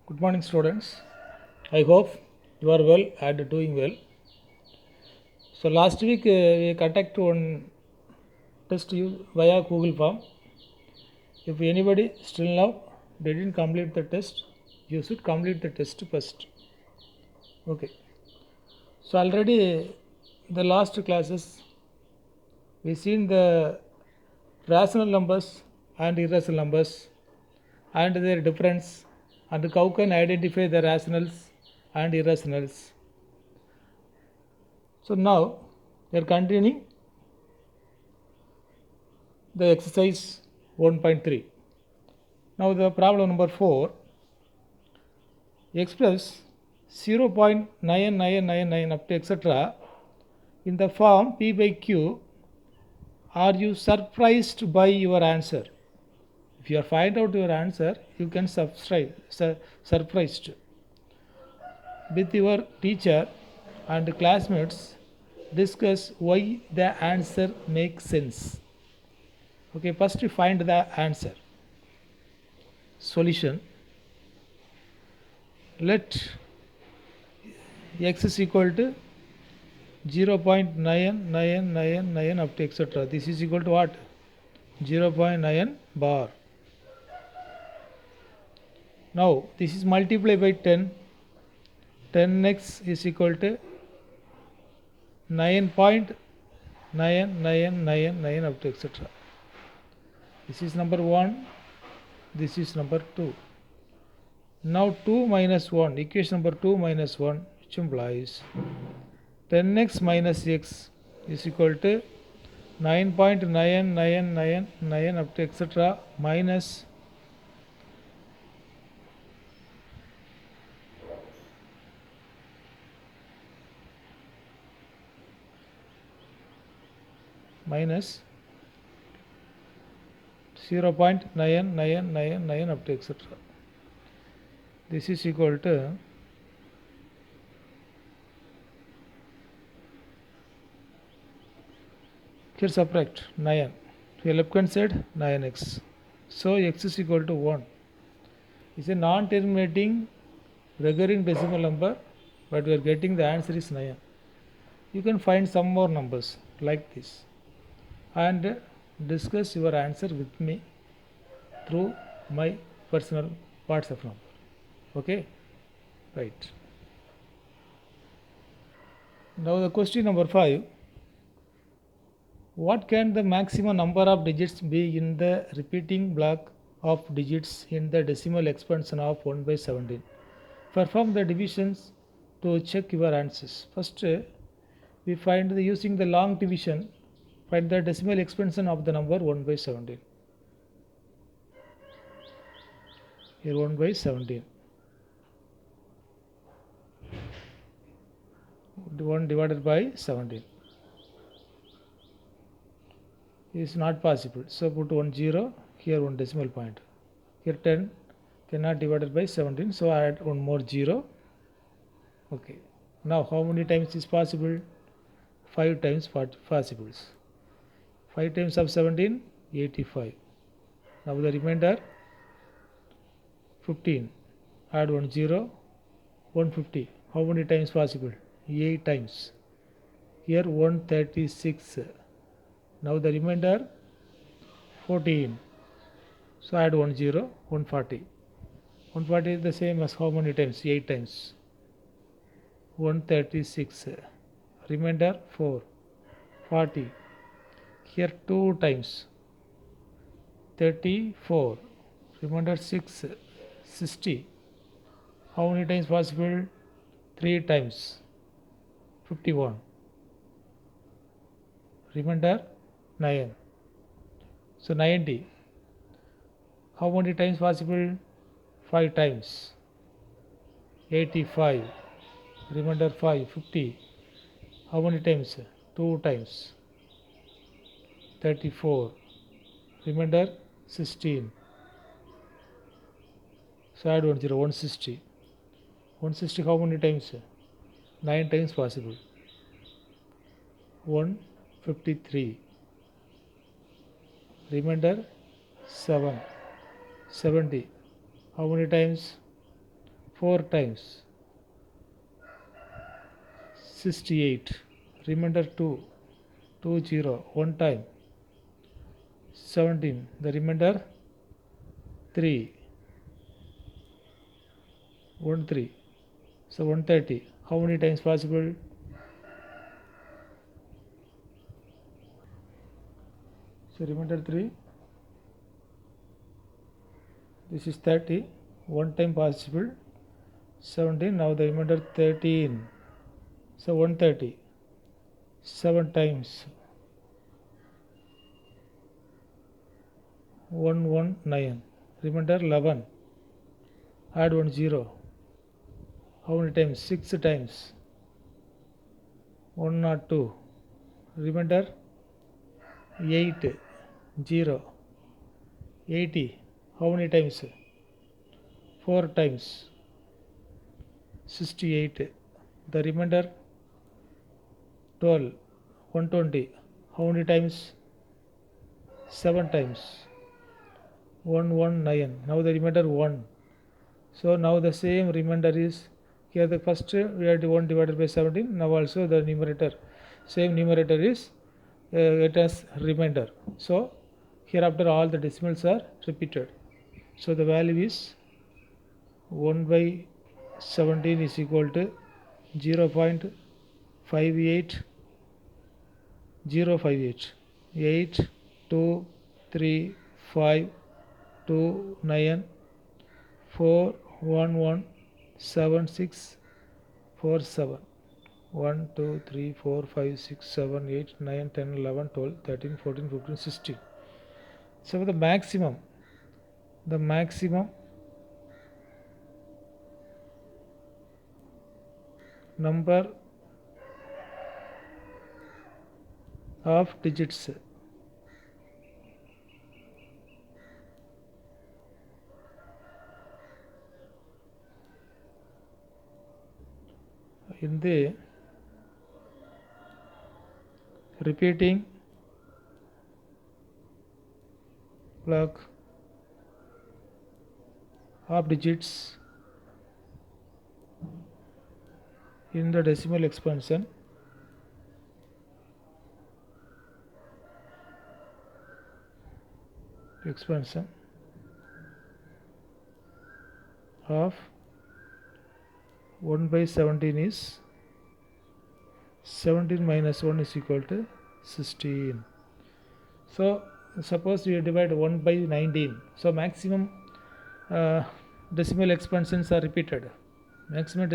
Good morning, students. I hope you are well and doing well. So last week we conducted one test via Google Form. If anybody still now didn't complete the test, you should complete the test first. Okay. So already the last classes we seen the rational numbers and irrational numbers and their difference and how can identify the rationals and irrationals. So now we are continuing the exercise 1.3. Now the problem number 4, express 0.9999 up to etc. in the form P by Q. Are you surprised by your answer? If you find out your answer, you can surprised with your teacher and classmates. Discuss why the answer makes sense. Okay, first we find the answer. Solution. Let x is equal to 0.9999 up to etc. This is equal to what? 0.9 bar. Now this is multiplied by 10. 10x is equal to 9.9999 up to etc. This is number 1. This is number 2. Now 2 minus 1, equation number 2 minus 1, which implies 10x minus x is equal to 9.9999 up to etc. minus 0.9999 up to etc. This is equal to here subtract 9 to left hand side 9x. So x is equal to 1. It's a non-terminating recurring decimal number, but we are getting the answer is 9. You can find some more numbers like this and discuss your answer with me through my personal WhatsApp number. Okay, right. Now the question number 5. What can the maximum number of digits be in the repeating block of digits in the decimal expansion of 1 by 17? Perform the divisions to check your answers. First, we find using the long division, find the decimal expansion of the number 1 by 17. Here 1 by 17. 1 divided by 17 is not possible. So put 1 0, here 1 decimal point. Here 10 cannot divided by 17, so add 1 more 0. Okay. Now how many times is possible? 5 times possibles. 5 times of 17, 85. Now the remainder 15. Add 1 0, 150. How many times possible? 8 times. Here 136. Now the remainder 14. So add 1 0, 140. 140 is the same as how many times? 8 times. 136. Remainder 4. 40. Here 2 times. 34. Remainder 6. 60. How many times possible? 3 times. 51. Remainder 9. So 90. How many times possible? 5 times. 85. Remainder 5. 50. How many times? 2 times. 34. Remainder 16. So add 1 0. 160. 160 how many times? 9 times possible. 153. Remainder 7. 70. How many times? 4 times 68, remainder 2, 20, 1 time 17, the remainder 3, 1 3, so 130. How many times possible? So remainder 3, this is 30, 1 time possible 17, now the remainder 13, so 130, 7 times 119, remainder 11, add 1 0, how many times? 6 times 102, remainder 8 0, 80, how many times? 4 times 68, the remainder 12, 120, how many times? 7 times 119, now the remainder 1. So now the same remainder is here. The first we had 1 divided by 17, now also the numerator, same numerator is it has remainder. So hereafter all the decimals are repeated. So the value is 1 by 17 is equal to 0.58 058 8 2 3 5 2 9 4 1 1 7 6 4 7 1 2 3 4 5 6 7 8 9 10 11 12 13 14 15 16. So the maximum number of digits in the repeating block of digits in the decimal expansion of 1 by 17 is 17 minus 1 is equal to 16. So suppose you divide 1 by 19, so maximum decimal expansions are repeated. Maximum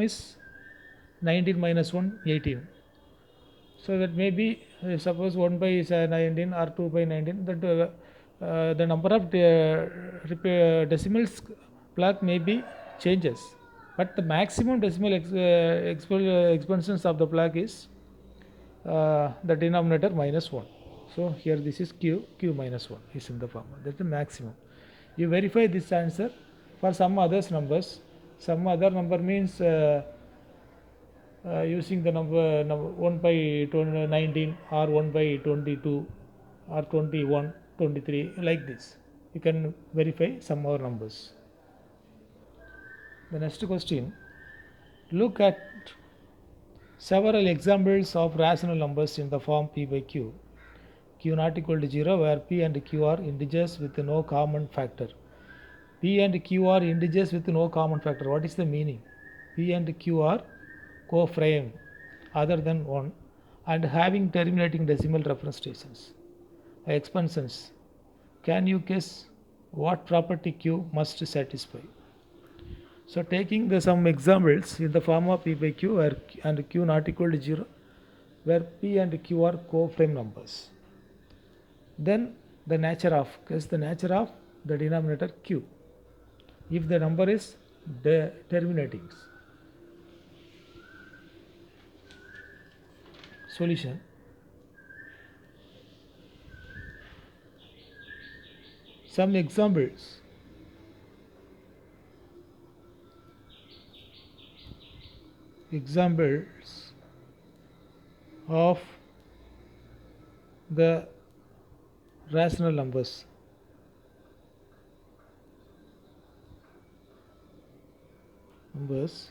is 19 minus 1 18. So that may be suppose 1 by 19 or 2 by 19, that the number of decimals block may be changes, but the maximum decimal expansions of the block is the denominator minus 1. So here this is q minus 1 is in the form, that's the maximum. You verify this answer for some others numbers. Some other number means using the number 1 by 19 or 1 by 22 or 21 23, like this you can verify some more numbers. The next question, look at several examples of rational numbers in the form p by q not equal to 0, where p and q are integers with no common factor. P and q are integers with no common factor. What is the meaning? P and q are co-prime other than 1 and having terminating decimal reference stations. Expansions. Can you guess what property q must satisfy? So taking some examples in the form of p by q where and q not equal to 0, where p and q are co-prime numbers. Then the nature of the denominator q, if the number is terminating. Solution. Some examples. Of the rational numbers numbers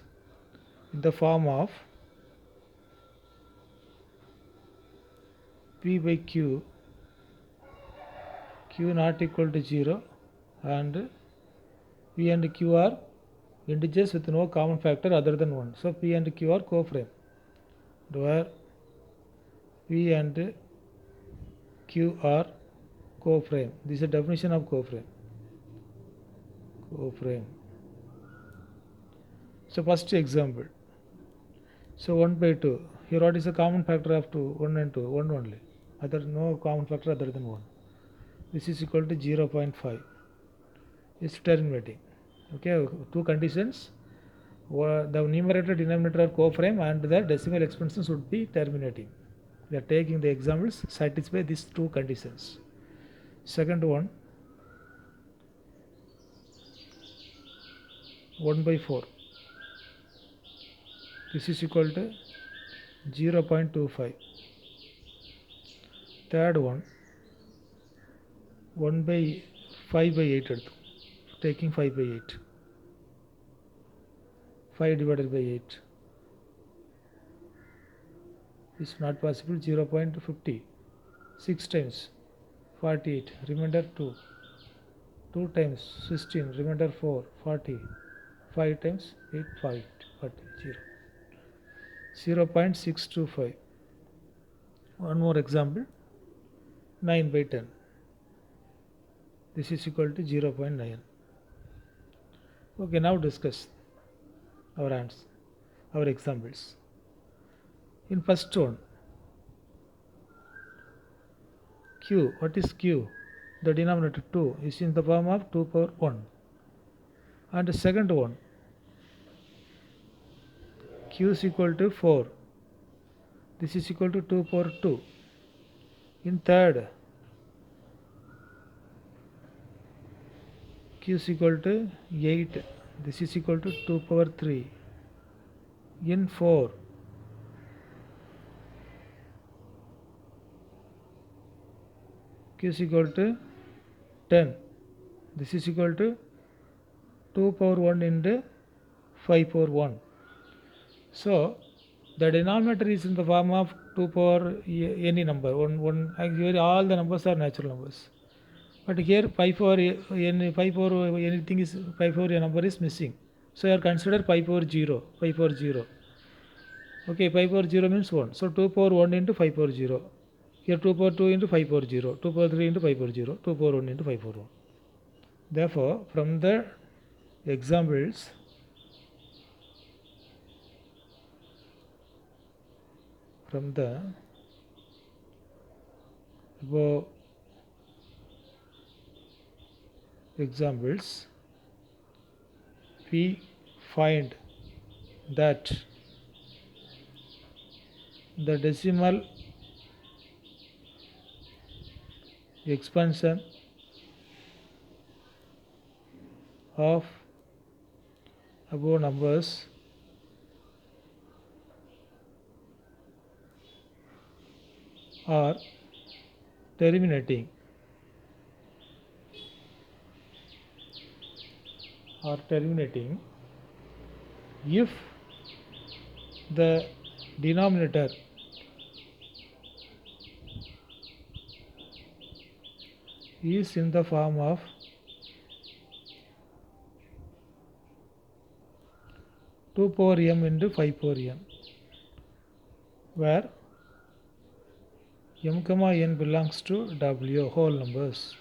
in the form of p by q, q not equal to 0, and p and q are integers with no common factor other than 1. So p and q are coframe, where p and q are coframe. This is the definition of coframe. So first example. So 1 by 2. Here what is the common factor of 2? 1 and 2. 1 only. No common factor other than 1. This is equal to 0.5. It's terminating. Okay, two conditions. The numerator denominator are coframe and the decimal expansion should be terminating. We are taking the examples satisfy these two conditions. Second one, 1 by 4. This is equal to 0.25. Third one, 1 by 5 by 8. Taking 5 by 8. 5 divided by 8. It's not possible. 0.50. 6 times 48. Remainder 2. 2 times 16. Remainder 4. 40. 5 times 8. 5. 40. 0. 0.625. One more example. 9 by 10. This is equal to 0.9. Okay, now discuss our examples. In first one, q. What is q? The denominator 2 is in the form of 2 power 1. And the second one, q is equal to 4. This is equal to 2 power 2. In third, q is equal to 8. This is equal to 2 power 3. In 4, q is equal to 10. This is equal to 2 power 1 into 5 power 1. So the denominator is in the form of 2 power any number. Actually all the numbers are natural numbers. But here 5 power anything is 5 power a number is missing. So you are consider 5 power 0. 5 power 0. Okay, 5 power 0 means 1. So 2 power 1 into 5 power 0. Here 2 power 2 into 5 power 0. 2 power 3 into 5 power 0. 2 power 1 into 5 power 1. Therefore, from the examples, from the above examples, we find that the decimal expansion of above numbers are terminating if the denominator is in the form of 2 power m into 5 power n, where m comma n belongs to W, whole numbers.